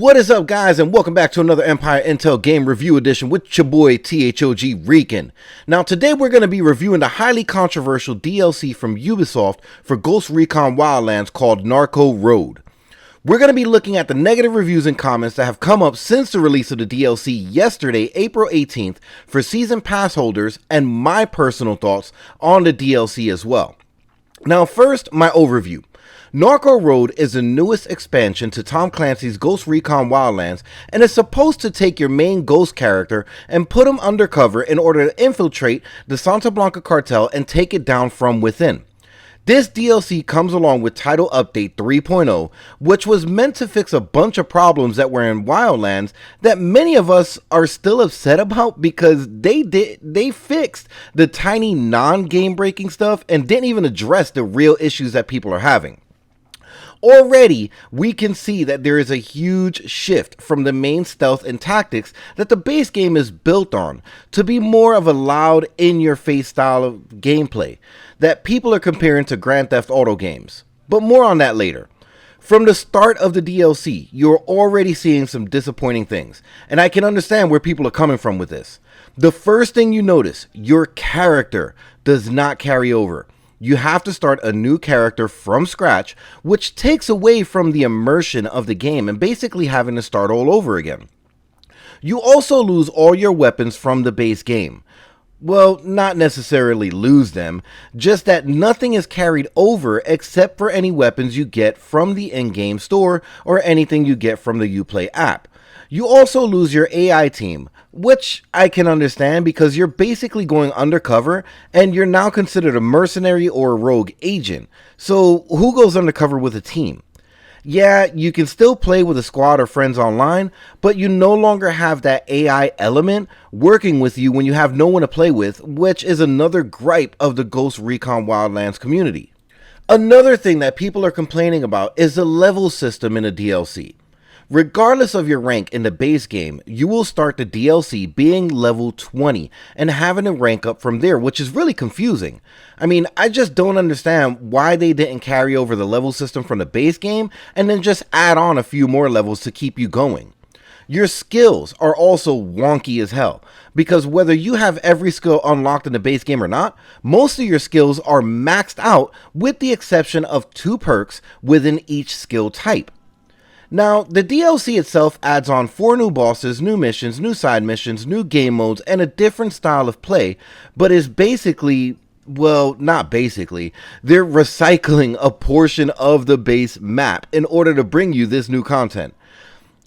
What is up, guys, and welcome back to another Empire Intel Game Review Edition with your boy THoG Recon. Now today we're going to be reviewing the highly controversial DLC from Ubisoft for Ghost Recon Wildlands called Narco Road. We're going to be looking at the negative reviews and comments that have come up since the release of the DLC yesterday, April 18th, for Season Pass holders, and my personal thoughts on the DLC as well. Now first, my overview. Narco Road is the newest expansion to Tom Clancy's Ghost Recon Wildlands and is supposed to take your main Ghost character and put him undercover in order to infiltrate the Santa Blanca cartel and take it down from within. This DLC comes along with Title Update 3.0, which was meant to fix a bunch of problems that were in Wildlands that many of us are still upset about because they fixed the tiny non-game breaking stuff and didn't even address the real issues that people are having. Already, we can see that there is a huge shift from the main stealth and tactics that the base game is built on to be more of a loud, in-your-face style of gameplay that people are comparing to Grand Theft Auto games. But more on that later. From the start of the DLC, you're already seeing some disappointing things, and I can understand where people are coming from with this. The first thing you notice, your character does not carry over. You have to start a new character from scratch, which takes away from the immersion of the game and basically having to start all over again. You also lose all your weapons from the base game. Well, not necessarily lose them, just that nothing is carried over except for any weapons you get from the in-game store or anything you get from the Uplay app. You also lose your AI team, which I can understand because you're basically going undercover and you're now considered a mercenary or a rogue agent. So who goes undercover with a team? Yeah, you can still play with a squad or friends online, but you no longer have that AI element working with you when you have no one to play with, which is another gripe of the Ghost Recon Wildlands community. Another thing that people are complaining about is the level system in the DLC. Regardless of your rank in the base game, you will start the DLC being level 20 and having to rank up from there, which is really confusing. I mean, I just don't understand why they didn't carry over the level system from the base game and then just add on a few more levels to keep you going. Your skills are also wonky as hell, because whether you have every skill unlocked in the base game or not, most of your skills are maxed out with the exception of 2 perks within each skill type. Now, the DLC itself adds on 4 new bosses, new missions, new side missions, new game modes, and a different style of play, but is basically, well, not basically, they're recycling a portion of the base map in order to bring you this new content.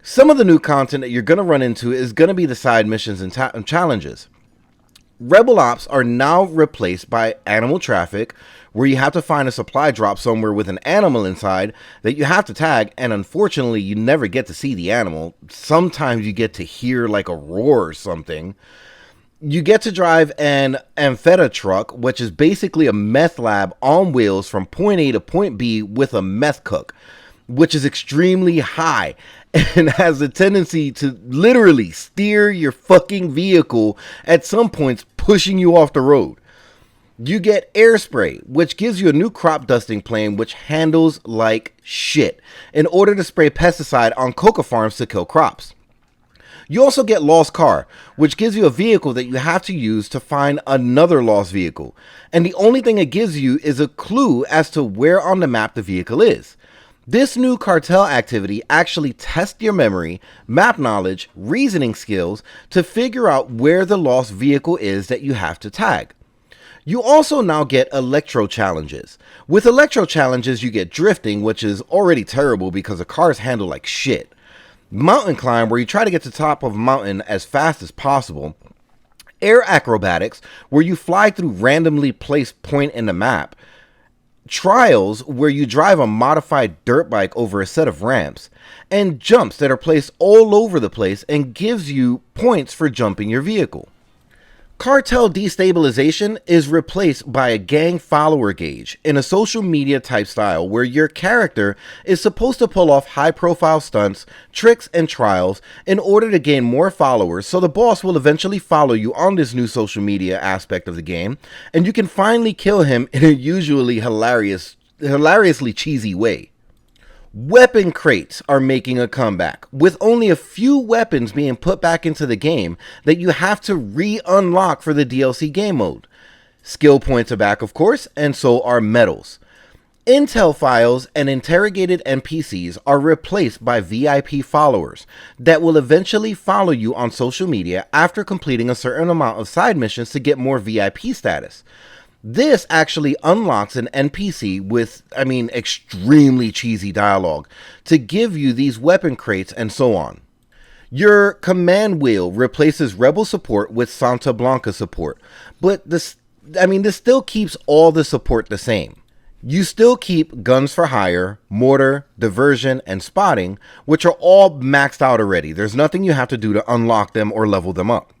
Some of the new content that you're going to run into is going to be the side missions and challenges. Rebel Ops are now replaced by animal traffic, where you have to find a supply drop somewhere with an animal inside that you have to tag, and unfortunately you never get to see the animal. Sometimes you get to hear like a roar or something. You get to drive an ampheta truck, which is basically a meth lab on wheels from point A to point B with a meth cook, which is extremely high and has a tendency to literally steer your fucking vehicle at some points, pushing you off the road. You get air spray, which gives you a new crop dusting plane which handles like shit in order to spray pesticide on coca farms to kill crops. You also get Lost Car, which gives you a vehicle that you have to use to find another lost vehicle, and the only thing it gives you is a clue as to where on the map the vehicle is. This new cartel activity actually tests your memory, map knowledge, reasoning skills to figure out where the lost vehicle is that you have to tag. You also now get electro challenges. With electro challenges, you get drifting, which is already terrible because the cars handle like shit. Mountain climb, where you try to get to the top of a mountain as fast as possible. Air acrobatics, where you fly through randomly placed point in the map. Trials, where you drive a modified dirt bike over a set of ramps. And jumps that are placed all over the place and gives you points for jumping your vehicle. Cartel destabilization is replaced by a gang follower gauge in a social media type style where your character is supposed to pull off high profile stunts, tricks, and trials in order to gain more followers, so the boss will eventually follow you on this new social media aspect of the game and you can finally kill him in a usually hilariously cheesy way. Weapon crates are making a comeback, with only a few weapons being put back into the game that you have to re-unlock for the DLC game mode. Skill points are back, of course, and so are medals. Intel files and interrogated NPCs are replaced by VIP followers that will eventually follow you on social media after completing a certain amount of side missions to get more VIP status. This actually unlocks an NPC with, extremely cheesy dialogue to give you these weapon crates and so on. Your command wheel replaces Rebel support with Santa Blanca support, but this still keeps all the support the same. You still keep guns for hire, mortar, diversion, and spotting, which are all maxed out already. There's nothing you have to do to unlock them or level them up.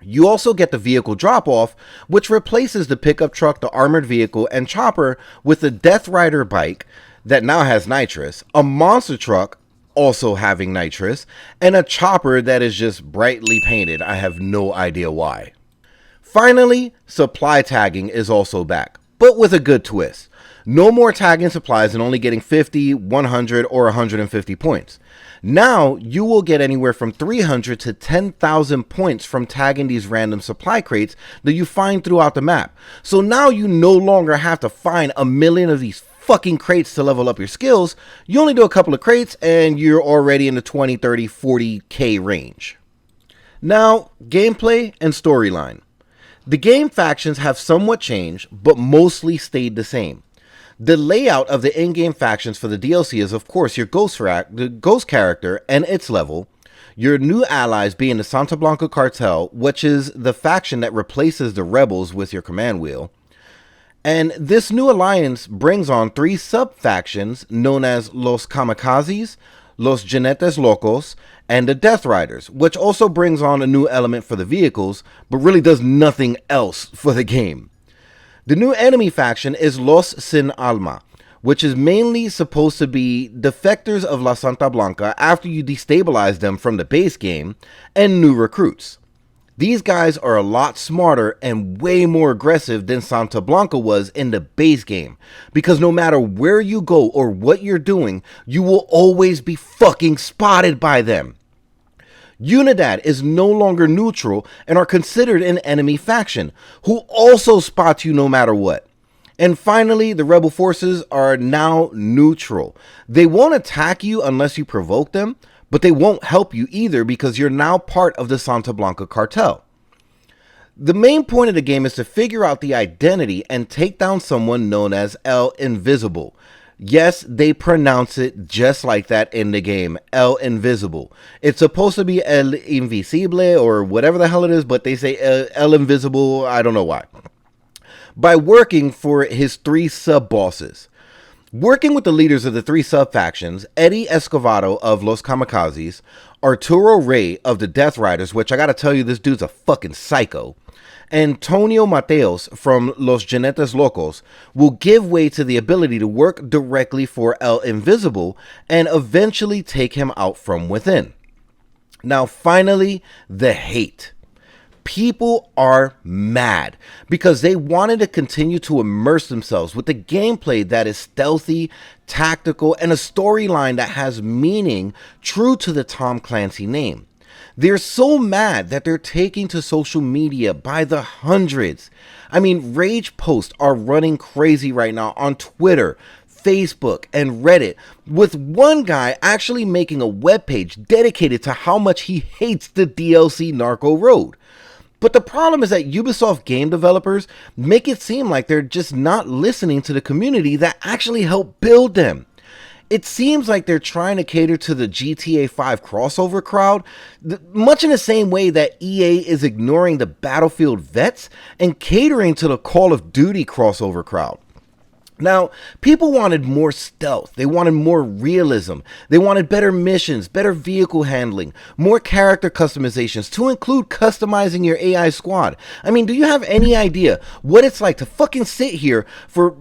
You also get the vehicle drop-off, which replaces the pickup truck, the armored vehicle, and chopper with the Death Rider bike that now has nitrous, a monster truck also having nitrous, and a chopper that is just brightly painted. I have no idea why. Finally, supply tagging is also back, but with a good twist. No more tagging supplies and only getting 50, 100, or 150 points. Now, you will get anywhere from 300 to 10,000 points from tagging these random supply crates that you find throughout the map. So now you no longer have to find a million of these fucking crates to level up your skills. You only do a couple of crates and you're already in the 20, 30, 40k range. Now, gameplay and storyline. The game factions have somewhat changed, but mostly stayed the same. The layout of the in-game factions for the DLC is, of course, your the Ghost character and its level, your new allies being the Santa Blanca Cartel, which is the faction that replaces the Rebels with your command wheel. And this new alliance brings on 3 sub-factions known as Los Kamikazes, Los Jinetes Locos, and the Death Riders, which also brings on a new element for the vehicles, but really does nothing else for the game. The new enemy faction is Los Sin Alma, which is mainly supposed to be defectors of La Santa Blanca after you destabilize them from the base game, and new recruits. These guys are a lot smarter and way more aggressive than Santa Blanca was in the base game, because no matter where you go or what you're doing, you will always be fucking spotted by them. Unidad is no longer neutral and are considered an enemy faction, who also spots you no matter what. And finally, the rebel forces are now neutral. They won't attack you unless you provoke them, but they won't help you either because you're now part of the Santa Blanca cartel. The main point of the game is to figure out the identity and take down someone known as El Invisible. Yes, they pronounce it just like that in the game, El Invisible. It's supposed to be El Invisible or whatever the hell it is, but they say El Invisible, I don't know why. By working for his 3 sub-bosses. Working with the leaders of the 3 sub-factions, Eddie Escovedo of Los Kamikazes, Arturo Rey of the Death Riders, which I gotta tell you, this dude's a fucking psycho, Antonio Mateos from Los Jinetes Locos will give way to the ability to work directly for El Invisible and eventually take him out from within. Now, finally, the hate. People are mad because they wanted to continue to immerse themselves with the gameplay that is stealthy, tactical, and a storyline that has meaning true to the Tom Clancy name. They're so mad that they're taking to social media by the hundreds. Rage posts are running crazy right now on Twitter, Facebook, and Reddit, with one guy actually making a webpage dedicated to how much he hates the DLC Narco Road. But the problem is that Ubisoft game developers make it seem like they're just not listening to the community that actually helped build them. It seems like they're trying to cater to the GTA 5 crossover crowd, much in the same way that EA is ignoring the Battlefield vets and catering to the Call of Duty crossover crowd. Now, people wanted more stealth, they wanted more realism, they wanted better missions, better vehicle handling, more character customizations to include customizing your AI squad. Do you have any idea what it's like to fucking sit here for,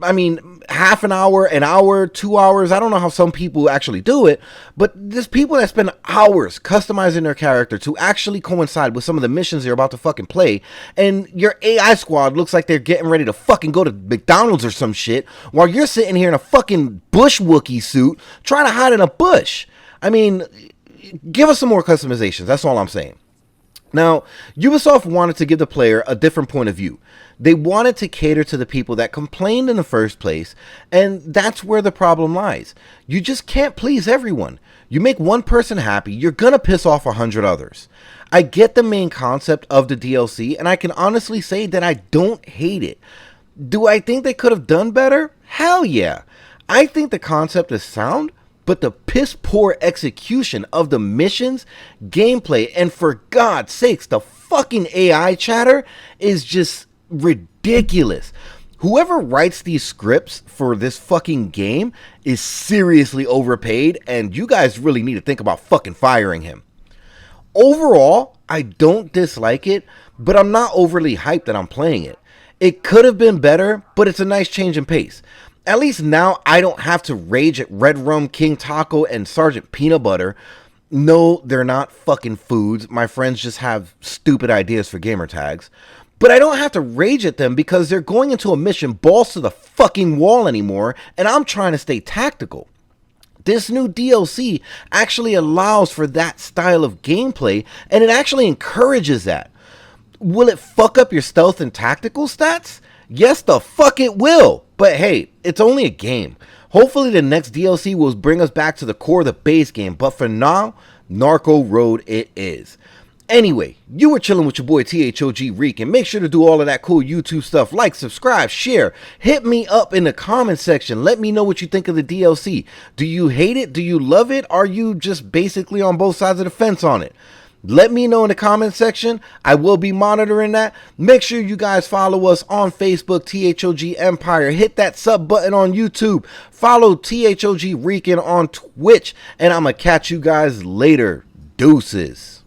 half an hour, 2 hours? I don't know how some people actually do it, but there's people that spend hours customizing their character to actually coincide with some of the missions they're about to fucking play, and your AI squad looks like they're getting ready to fucking go to McDonald's or some shit, while you're sitting here in a fucking bush Wookiee suit trying to hide in a bush. I mean, give us some more customizations. That's all I'm saying. Now, Ubisoft wanted to give the player a different point of view. They wanted to cater to the people that complained in the first place, and that's where the problem lies. You just can't please everyone. You make one person happy, you're gonna piss off 100 others. I get the main concept of the DLC, and I can honestly say that I don't hate it. Do I think they could have done better? Hell yeah. I think the concept is sound, but the piss poor execution of the missions, gameplay, and for God's sakes, the fucking AI chatter is just ridiculous. Whoever writes these scripts for this fucking game is seriously overpaid, and you guys really need to think about fucking firing him. Overall, I don't dislike it, but I'm not overly hyped that I'm playing it. It could have been better, but it's a nice change in pace. At least now I don't have to rage at Red Rum, King Taco, and Sergeant Peanut Butter. No, they're not fucking foods. My friends just have stupid ideas for gamer tags. But I don't have to rage at them because they're going into a mission balls to the fucking wall anymore, and I'm trying to stay tactical. This new DLC actually allows for that style of gameplay, and it actually encourages that. Will it fuck up your stealth and tactical stats? Yes, the fuck it will. But hey, it's only a game. Hopefully the next DLC will bring us back to the core of the base game. But for now, Narco Road it is. Anyway, you were chilling with your boy THoG Recon. Make sure to do all of that cool YouTube stuff. Like, subscribe, share. Hit me up in the comment section. Let me know what you think of the DLC. Do you hate it? Do you love it? Are you just basically on both sides of the fence on it? Let me know in the comment section. I will be monitoring that. Make sure you guys follow us on Facebook, THoG Empire. Hit that sub button on YouTube. Follow THoG Recon on Twitch. And I'm going to catch you guys later. Deuces.